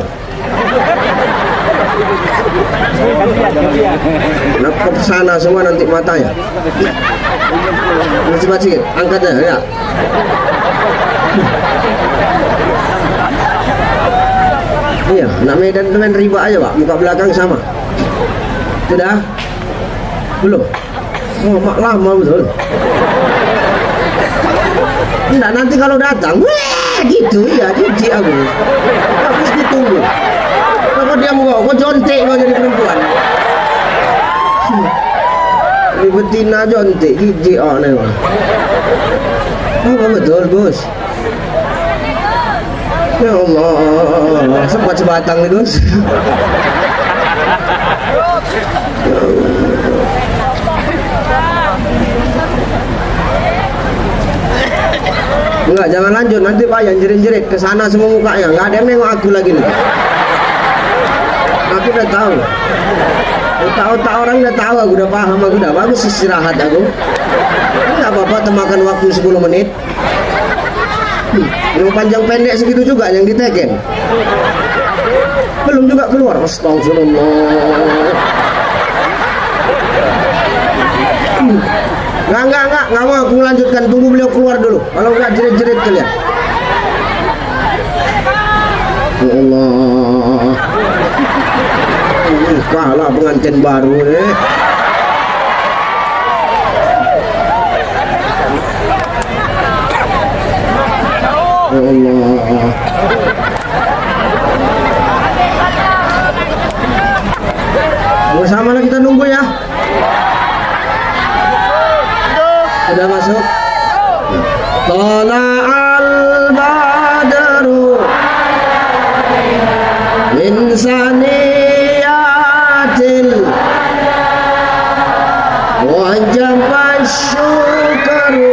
Kenapa ke sana semua nanti matanya? Cepat sikit, angkatnya ya. Iya, nak Medan teman riba aja Pak, muka belakang sama. Sudah? Belum? Oh, mak lama betul. Enggak, nanti kalau datang, weh gitu ya, jijik aku. Harus ditunggu. Kalau dia mau, kok jontek kau jadi perempuan. Ini betina jontek, jijik nih Pak. Apa betul bos? Ya Allah, sempat sebatang nih Gus. Enggak, jangan lanjut, nanti Pak yang jerit-jerit ke sana semua mukanya. Enggak ada yang nengok aku lagi nih. Aku udah tahu. Otak-otak orang udah tahu, aku udah paham, aku udah bagus istirahat aku. Enggak apa-apa, temakan waktu 10 menit. Yang panjang pendek segitu juga yang diteken. Belum juga keluar. Astagfirullah. Enggak mau aku lanjutkan, tunggu beliau keluar dulu. Kalau enggak jerit-jerit kalian. Ya Allah. Kalah pengantin baru nih. Ya Allah. Bersama kita nunggu ya. Sudah masuk. Tala'al badru min saniyatil wajaba syukaru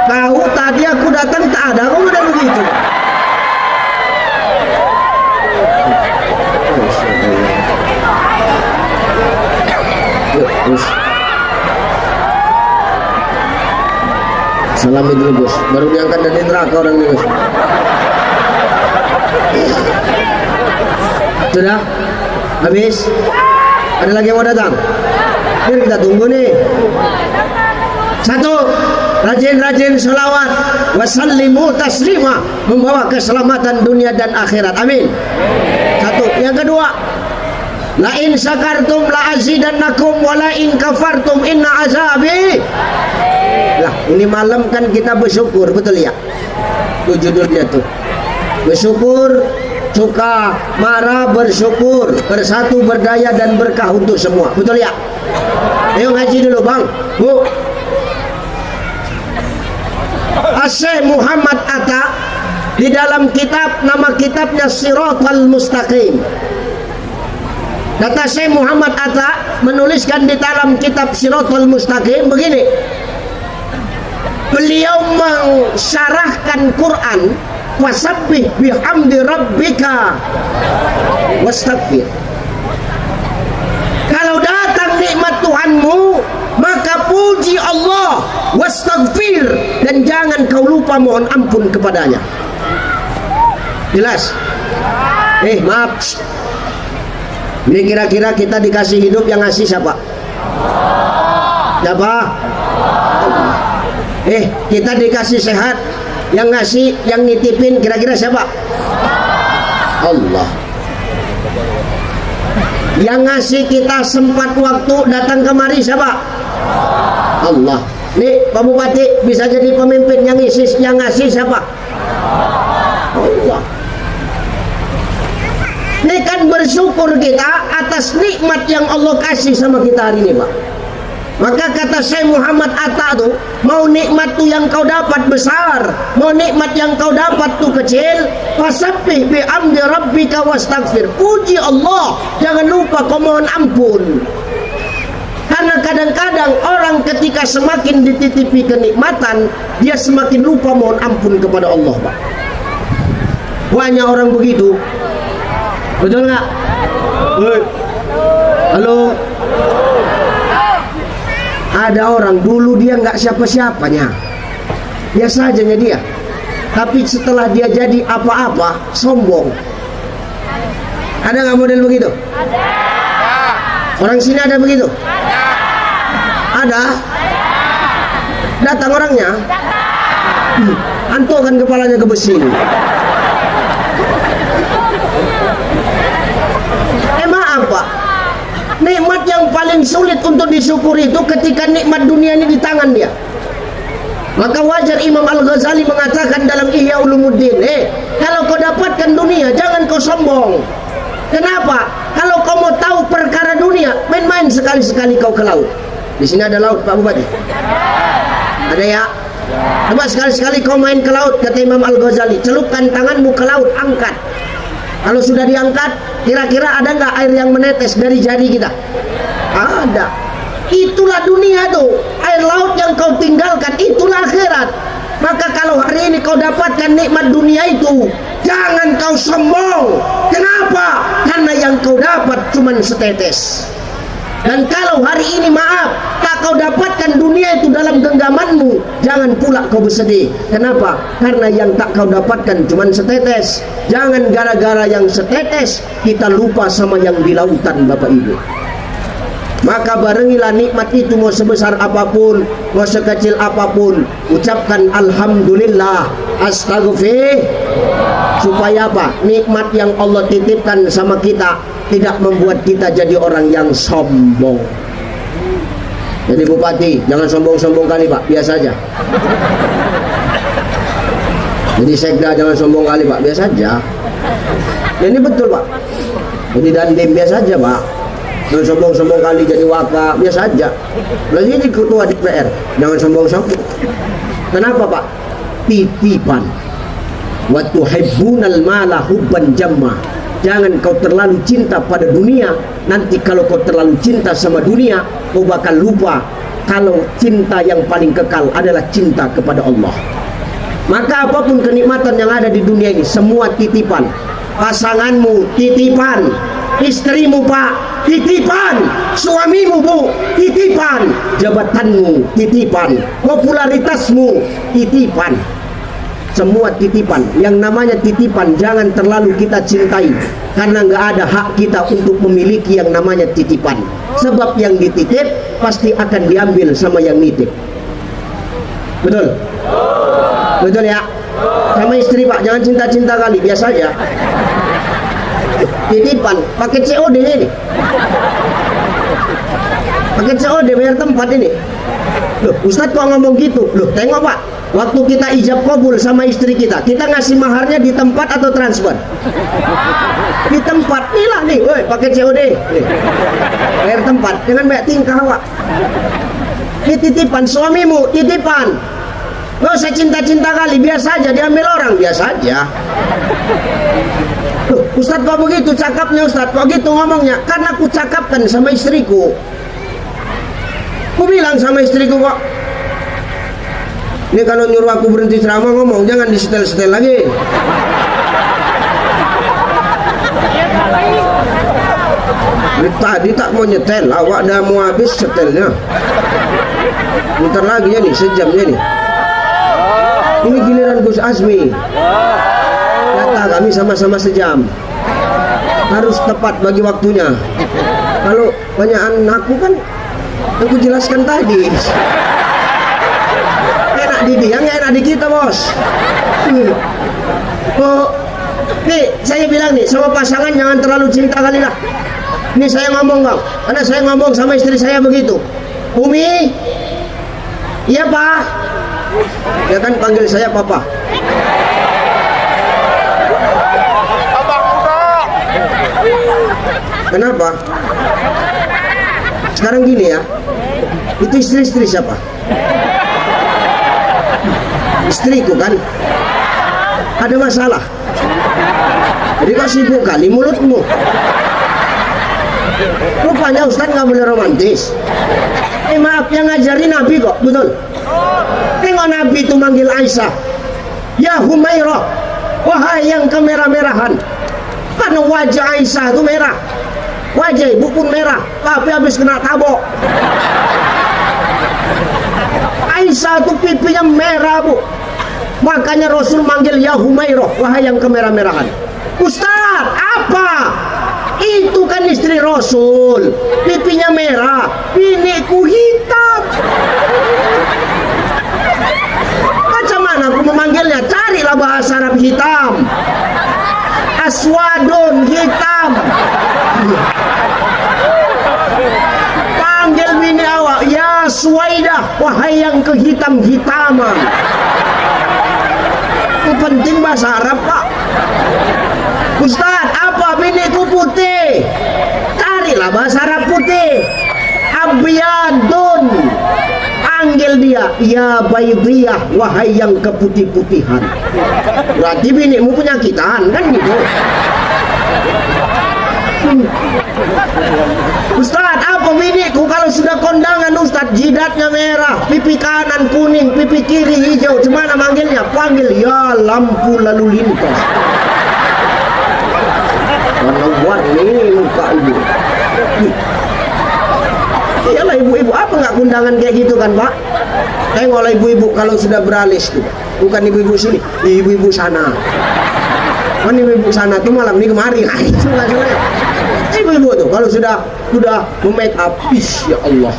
tahu tadi aku datang tak ada, kok udah begitu. Terus salami dulu bos, baru diangkat dari neraka orang ini bos. Sudah habis, ada lagi yang mau datang? Ini kita tunggu nih. Satu, rajin-rajin sholawat, wasallimu taslima, membawa keselamatan dunia dan akhirat. Amin. Satu. Yang kedua, La in syakartum la azidannakum wa la in kafartum inna azabi. Lah, ini malam kan kita bersyukur, betul ya? Itu judulnya tuh. Bersyukur, suka, marah, bersyukur, bersatu, berdaya dan berkah untuk semua. Betul ya? Ayo ngaji dulu, Bang. Bu. Syekh Muhammad Atta di dalam kitab, nama kitabnya Siratal Mustaqim. Kata Syekh Muhammad Atta menuliskan di dalam kitab Siratal Mustaqim begini. Beliau mensyarahkan Quran, wasabbih bihamdi rabbika wastaghfir. Kalau datang nikmat Tuhanmu, maka puji Allah, wastaghfir, dan jangan kau lupa mohon ampun kepadanya. Jelas? Maaf. Ini kira-kira kita dikasih hidup, yang ngasih siapa? Siapa? Allah. Kita dikasih sehat, yang ngasih, yang nitipin kira-kira siapa? Allah. Yang ngasih kita sempat waktu datang kemari siapa? Allah. Nih Pak Bupati bisa jadi pemimpin, yang ngasih siapa? Allah. Ini kan bersyukur kita atas nikmat yang Allah kasih sama kita hari ini, Pak. Maka kata Syekh Muhammad Atta tuh, mau nikmat tuh yang kau dapat besar, mau nikmat yang kau dapat tuh kecil, fasabbih bihamdi rabbika wastaghfir. Puji Allah, jangan lupa kau mohon ampun. Karena kadang-kadang orang ketika semakin dititipi kenikmatan, dia semakin lupa mohon ampun kepada Allah, Pak. Banyak orang begitu. Betul nggak? Halo. Ada orang dulu dia nggak siapa-siapanya, biasa aja dia, tapi setelah dia jadi apa-apa sombong. Ada nggak model begitu? Ada. Orang sini ada begitu? Ada. Datang orangnya, antokan kepalanya ke besi. Maaf Pak, nikmat yang paling sulit untuk disyukuri itu ketika nikmat dunia ini di tangan dia. Maka wajar Imam Al-Ghazali mengatakan dalam Ihya Ulumuddin, kalau kau dapatkan dunia jangan kau sombong. Kenapa? Kalau kau mau tahu perkara dunia, main-main sekali-sekali kau ke laut. Di sini ada laut, Pak Bupati? Ada ya? Coba sekali-sekali kau main ke laut, kata Imam Al-Ghazali. Celupkan tanganmu ke laut, angkat. Kalau sudah diangkat, kira-kira ada nggak air yang menetes dari jari kita? Ada. Itulah dunia tuh. Air laut yang kau tinggalkan, itulah akhirat. Maka kalau hari ini kau dapatkan nikmat dunia itu, jangan kau sombong. Kenapa? Karena yang kau dapat cuma setetes. Dan kalau hari ini maaf, tak kau dapatkan dunia itu dalam genggamanmu, jangan pula kau bersedih. Kenapa? Karena yang tak kau dapatkan cuma setetes. Jangan gara-gara yang setetes kita lupa sama yang di lautan, Bapak Ibu. Maka barengilah nikmat itu, mau sebesar apapun, mau sekecil apapun, ucapkan alhamdulillah, astagfir. Supaya apa? Nikmat yang Allah titipkan sama kita tidak membuat kita jadi orang yang sombong. Jadi Bupati, jangan sombong-sombong kali Pak, biasa aja. Jadi Sekda jangan sombong kali Pak, biasa aja. Ini betul Pak. Jadi Dandim biasa aja Pak. Jangan sombong-sombong kali jadi Waka, biasa aja. Lagi jadi ketua DPR, jangan sombong-sombong. Kenapa Pak? Titipan. Wa tuhibbunal mala hubban jamma. Jangan kau terlalu cinta pada dunia. Nanti kalau kau terlalu cinta sama dunia, kau bakal lupa kalau cinta yang paling kekal adalah cinta kepada Allah. Maka apapun kenikmatan yang ada di dunia ini, semua titipan. Pasanganmu titipan, istrimu Pak titipan, suamimu Bu titipan, jabatanmu titipan, popularitasmu titipan. Semua titipan. Yang namanya titipan jangan terlalu kita cintai, karena nggak ada hak kita untuk memiliki yang namanya titipan. Sebab yang dititip pasti akan diambil sama yang nitip. Betul? Betul ya? Sama istri Pak, jangan cinta-cinta kali, biasa aja. Titipan, pakai COD ini. Pakai COD bayar tempat ini. Loh, Ustadz kok ngomong gitu? Loh, tengok Pak, waktu kita ijab kabul sama istri kita ngasih maharnya di tempat atau transfer? Di tempat. Nih lah nih, woi, pakai COD. Nih. Bayar tempat, jangan bayar tingkah Pak. Ini titipan suamimu, titipan. Gak usah cinta-cinta kali, biasa aja diambil orang, biasa aja. Loh, Ustadz kok begitu cakapnya Ustadz? Kok gitu ngomongnya? Karena aku cakapkan sama istriku. Aku bilang sama istriku kok, ini kalau nyuruh aku berhenti ceramah ngomong, jangan disetel-setel lagi. Tadi tak mau nyetel, awak dah mau habis setelnya. Bentar lagi ya nih, sejamnya nih. Ini giliran Gus Azmi. Kata kami sama-sama sejam. Harus tepat bagi waktunya. Kalau banyakan aku kan aku jelaskan tadi. Enak di dia, nggak enak di kita bos. Oh, nih saya bilang nih sama pasangan jangan terlalu cinta kali lah. Ini saya ngomong bang, karena saya ngomong sama istri saya begitu. Umi, iya pak. Dia kan panggil saya papa. Kenapa? Sekarang gini ya, itu istri siapa? Istriku kan. Ada masalah. Jadi kok sibuk kali mulutmu. Rupanya Ustadz nggak boleh romantis. Maaf, yang ngajarin Nabi kok, betul. Tengok Nabi itu manggil Aisyah, ya Humairah, wahai yang kemerah-merahan. Karena wajah Aisyah itu merah, wajah ibu pun merah, tapi habis kena tabok. Aisyah itu pipinya merah bu, makanya Rasul manggil ya Humairah, wahai yang kemerah-merahan. Ustaz, apa? Itu kan istri Rasul, pipinya merah, biniku hitam. Macam mana aku memanggilnya? Carilah bahasa Arab hitam. Aswadun, hitam. Panggil bini awak, ya Suwaidah, wahai yang kehitam-hitaman. Itu penting bahasa Arab pak. Ustaz, apa biniku putih? Carilah bahasa Arab putih. Abyadun. Panggil dia, ya Baydiyah, wahai yang keputih-putihan. Berarti binimu penyakitan, kan gitu. Ustaz, apa biniku kalau sudah kondangan Ustaz, jidatnya merah, pipi kanan kuning, pipi kiri hijau, cemana manggilnya? Panggil ya lampu lalu lintas. Karena warni muka ibu. Iyalah ibu-ibu, apa nggak kondangan kayak gitu kan pak? Tengoklah ibu-ibu kalau sudah beralis tuh, bukan ibu-ibu sini, ibu-ibu sana. Kan ibu-ibu sana tuh malam ini kemari, nah, itu nggak sebenarnya. Ibu-ibu tuh kalau sudah memake up, ya Allah.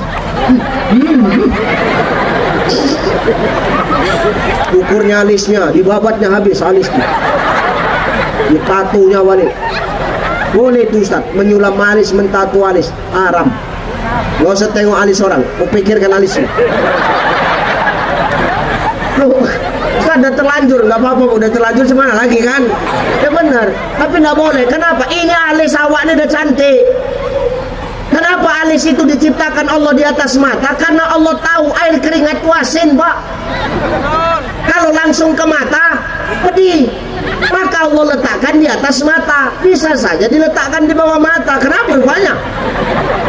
Ukurnya alisnya, dibabatnya habis alisnya. Ditatunya balik. Boleh tuh Ustaz, menyulam alis, mentatu alis, haram. Gak usah tengok alis orang, mau pikirkan alisnya. Ustaz udah terlanjur, nggak apa-apa, udah terlanjur semana lagi kan? Ya benar, tapi nggak boleh. Kenapa? Ini alis awaknya udah cantik. Kenapa alis itu diciptakan Allah di atas mata? Karena Allah tahu air keringat asin, Pak. Kalau langsung ke mata, pedih. Maka Allah letakkan di atas mata. Bisa saja diletakkan di bawah mata. Kenapa rupanya?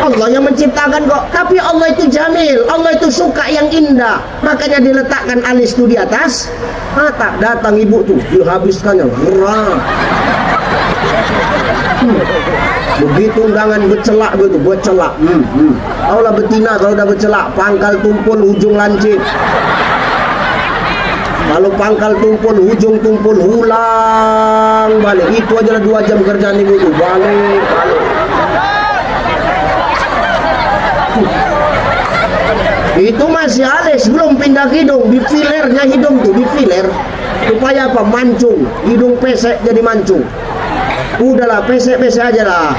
Allah yang menciptakan kok. Tapi Allah itu jamil, Allah itu suka yang indah. Makanya diletakkan alis itu di atas mata. Datang ibu tuh, dihabiskannya murah. Begitu undangan bercelak gitu, bercelak. Taulah betina kalau udah bercelak, pangkal tumpul, ujung lancip. Kalau pangkal tumpul, ujung tumpul, ulang balik. Itu aja 2 jam kerjaan ibu tuh, balik. Itu masih alis, belum pindah hidung. Di filernya hidung tuh, di filer. Supaya apa? Mancung. Hidung pesek jadi mancung. Udahlah, pesek-pesek aja lah.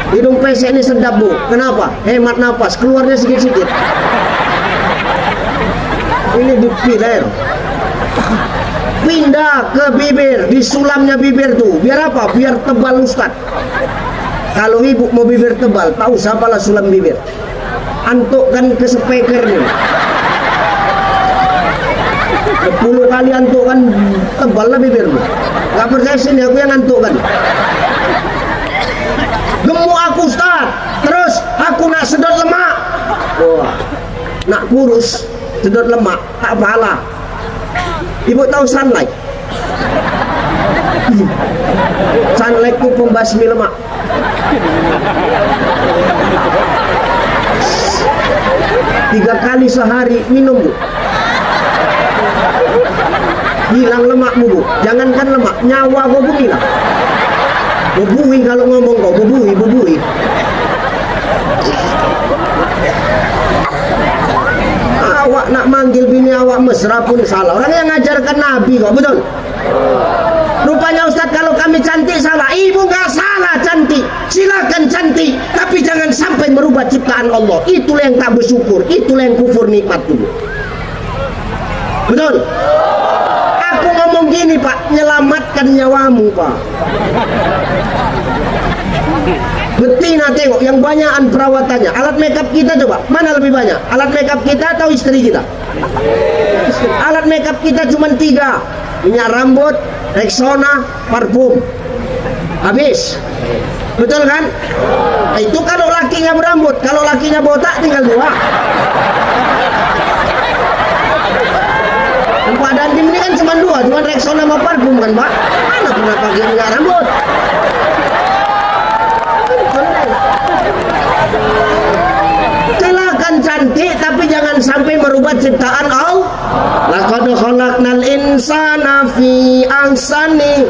Hidung pesek ini sedap bu. Kenapa? Hemat nafas, keluarnya sedikit-sedikit. Ini dipiler. Pindah ke bibir, di sulamnya bibir tuh. Biar apa? Biar tebal Ustaz. Kalau ibu mau bibir tebal, tahu siapalah sulam bibir. Antukkan ke speaker nih. 10 kali antukkan, tebal lah bibirmu. Gak percaya sini aku yang antukkan. Gemuk aku Ustaz, terus aku nak sedot lemak. Wah, nak kurus, sedot lemak, tak pahala. Ibu tahu sunlight? Sunlight itu pembasmi lemak. Tiga kali sehari minum bu. Hilang lemakmu bu. Jangankan lemak, nyawa kau pun hilang. Bubui kalau ngomong kau, bubui. Awak nak manggil bini awak mesra pun salah. Orang yang ngajarkan Nabi kok, betul? Rupanya Ustadz kalau kami cantik salah. Ibu nggak salah cantik, silakan cantik, tapi jangan sampai merubah ciptaan Allah. Itulah yang tak bersyukur, itulah yang kufur nikmat dulu. Betul? Aku ngomong gini Pak, menyelamatkan nyawamu Pak. Betina tengok yang banyakan perawatannya. Alat makeup kita coba, mana lebih banyak? Alat makeup kita atau istri kita? Alat makeup kita cuma 3. Minyak rambut, Rexona, parfum. Habis. Betul kan? Nah, itu kalau lakinya berambut, kalau lakinya botak tinggal 2. Pak Dandim ini kan cuma 2, cuma Rexona sama parfum kan Pak? Mana pernah pakai minyak rambut? Silakan cantik tapi jangan sampai merubah ciptaan Allah. Laqad khalaqnal insana fi ahsani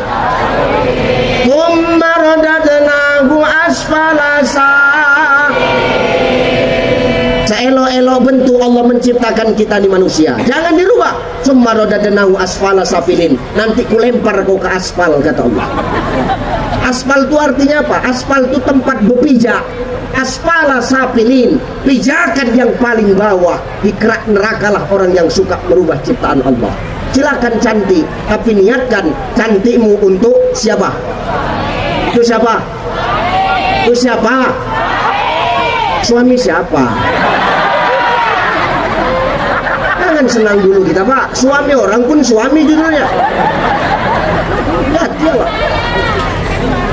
tsumma radadnahu asfala seelok-elok bentuk Allah menciptakan kita di manusia. Jangan dirubah. Tsumma radadnahu asfala safilin. Nanti kulempar kau ke aspal kata Allah. Aspal itu artinya apa? Aspal itu tempat berpijak. Asfala sapilin, pijakan yang paling bawah. Di kerak nerakalah orang yang suka merubah ciptaan Allah. Silakan cantik, tapi niatkan cantikmu untuk siapa? Itu siapa? Itu siapa? Suami siapa? Jangan senang dulu kita Pak. Suami orang pun suami judulnya. Lihat ya Pak.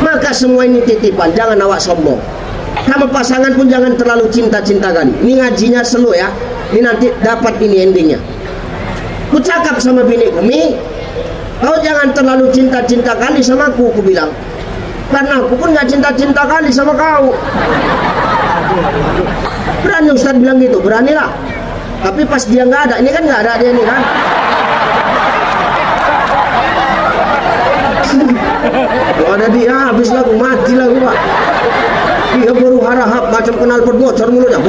Maka semua ini titipan, jangan awak sombong. Sama pasangan pun jangan terlalu cinta-cinta kali. Ini ngajinya slow ya. Ini nanti dapat ini endingnya. Ku cakap sama biniku, Mi, kau jangan terlalu cinta-cinta kali sama aku bilang. Karena aku pun gak cinta-cinta kali sama kau. Berani Ustaz bilang gitu, beranilah. Tapi pas dia nggak ada, ini kan nggak ada dia nih kan. Kalau ada dia, habis lagu mati lagu Pak. Dia baru harahap macam kenal pot bocor mulutnya.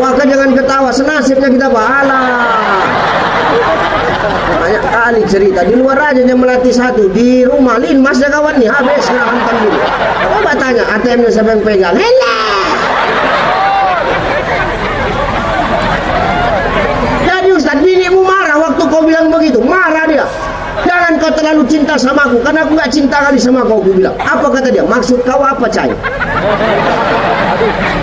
Wah, jangan ketawa, senasibnya kita Pak. Alah. Banyak kali cerita di luar aja yang melatih 1, di rumah linmas ya kawan nih, habis kena hantam dulu. Coba tanya ATM-nya siapa yang pegang? Helah. Jadi Ustaz, binimu marah waktu kau bilang begitu, marah dia. Jangan kau terlalu cinta sama aku, karena aku gak cinta kali sama kau, aku bilang. Apa kata dia? Maksud kau apa, Cai?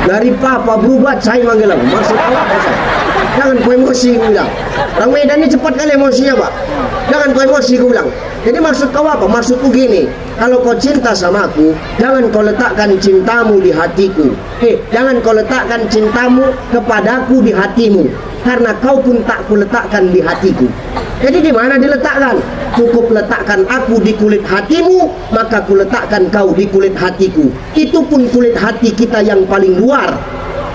Dari papa berubah, Cai manggil aku. Maksud kau apa, Cai? Jangan kau emosi, aku bilang. Orang Medan ini cepat kali emosinya, Pak. Jangan kau emosi, aku bilang. Jadi maksud kau apa? Maksudku gini, kalau kau cinta sama aku, jangan kau letakkan cintamu di hatiku. Jangan kau letakkan cintamu kepadaku di hatimu, karena kau pun tak kuletakkan di hatiku. Jadi di mana diletakkan? Cukup letakkan aku di kulit hatimu, maka kuletakkan kau di kulit hatiku. Itu pun kulit hati kita yang paling luar.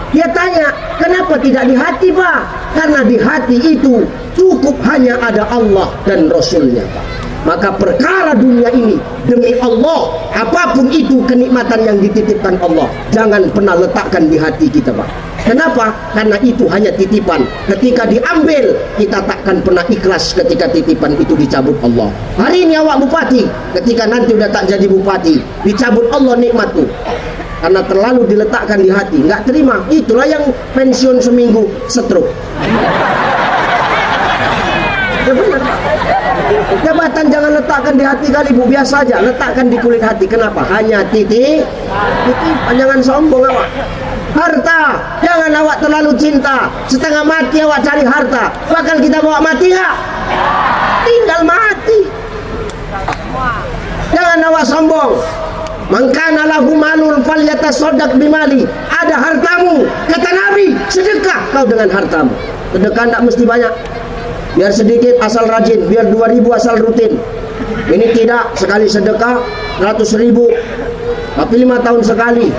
Dia tanya, kenapa tidak di hati, Pak? Karena di hati itu cukup hanya ada Allah dan Rasulnya, Pak. Maka perkara dunia ini, demi Allah, apapun itu kenikmatan yang dititipkan Allah, jangan pernah letakkan di hati kita, Pak. Kenapa? Karena itu hanya titipan. Ketika diambil, kita takkan pernah ikhlas ketika titipan itu dicabut Allah. Hari ini awak bupati, ketika nanti udah tak jadi bupati, dicabut Allah nikmat tuh. Karena terlalu diletakkan di hati, nggak terima. Itulah yang pensiun seminggu stroke. Ya benar. Jabatan jangan letakkan di hati kali bu, biasa aja, letakkan di kulit hati. Kenapa? Hanya titipan, jangan sombong awak. Harta, jangan awak terlalu cinta. Setengah mati awak cari harta, bakal kita bawa mati nggak? Tinggal mati. Jangan awak sombong. Mangkana lahu malun falyatasaddaq bimali. Ada hartamu, kata Nabi, sedekah kau dengan hartamu. Sedekah tidak mesti banyak, biar sedikit asal rajin, biar 2.000 asal rutin. Ini tidak, sekali sedekah 100.000, tapi 5 tahun sekali.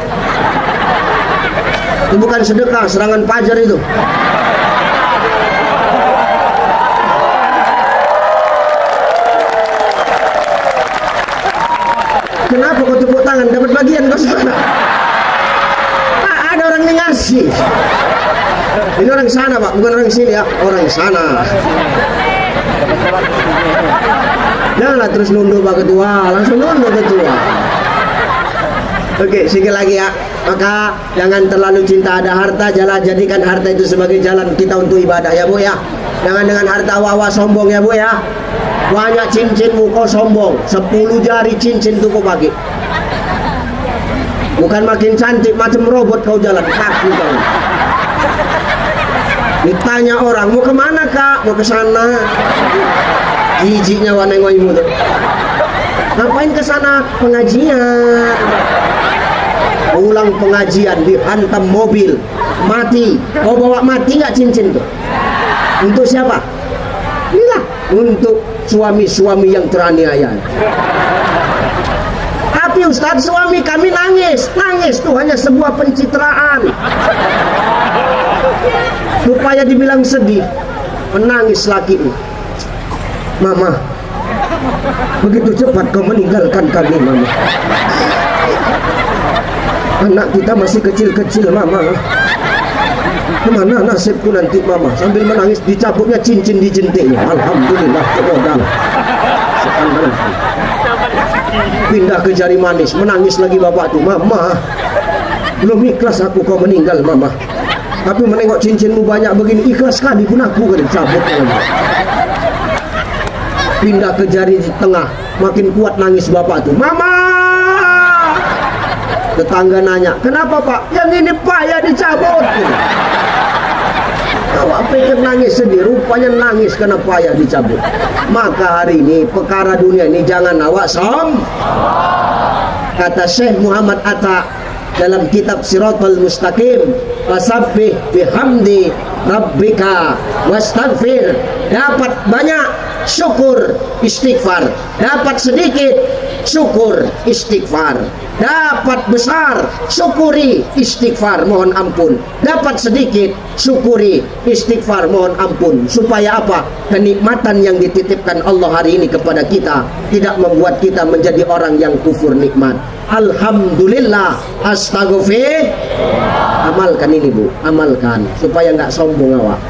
Itu bukan sedekah, serangan fajar itu. Kenapa kau tepuk tangan? Dapat bagian kau sana. Ada orang yang ngasih. Ini orang sana pak, bukan orang sini ya. Orang sana. Janganlah terus nunduk pak ketua, langsung nunduk ketua. Oke, sekali lagi ya. Maka jangan terlalu cinta ada harta, jadikan harta itu sebagai jalan kita untuk ibadah ya bu ya. Jangan dengan harta wawa sombong ya bu ya. Banyak cincinmu kau sombong, 10 jari cincin tuh kau pakai. Bukan makin cantik macam robot kau jalan kaki kau. Ditanya orang mau kemana kak? Mau ke sana. Giginya waneng-wanengmu tuh. Ngapain ke sana? Pengajian. Ulang pengajian dihantam mobil mati. Kau bawa mati nggak cincin tuh? Untuk siapa? Inilah untuk suami-suami yang teraniaya. Tapi Ustadz, suami kami nangis tuh hanya sebuah pencitraan supaya dibilang sedih. Menangis laki ini. Mama, begitu cepat kau meninggalkan kami mama. Anak kita masih kecil-kecil mama. Kemana nasibku nanti mama? Sambil menangis dicabutnya cincin di jentiknya. Alhamdulillah modal. Pindah ke jari manis, menangis lagi bapak tuh. Mama, belum ikhlas aku kau meninggal mama. Tapi menengok cincinmu banyak begini, ikhlas sekali pun aku kan dicabut. Pindah ke jari tengah, makin kuat nangis bapak tuh. Mama. Tetangga nanya, kenapa pak? Yang ini payah dicabut. Awak pikir nangis sedih, rupanya nangis karena payah dicabut. Maka hari ini perkara dunia ini jangan awak kata Syekh Muhammad Atta dalam kitab Siratal Mustaqim, fasabbih bihamdi rabbika wastaghfir. Dapat banyak syukur istighfar, dapat sedikit syukur istighfar, dapat besar syukuri istighfar mohon ampun, dapat sedikit syukuri istighfar mohon ampun. Supaya apa? Kenikmatan yang dititipkan Allah hari ini kepada kita tidak membuat kita menjadi orang yang kufur nikmat. Alhamdulillah, astaghfir. Amalkan ini bu, amalkan supaya nggak sombong awak.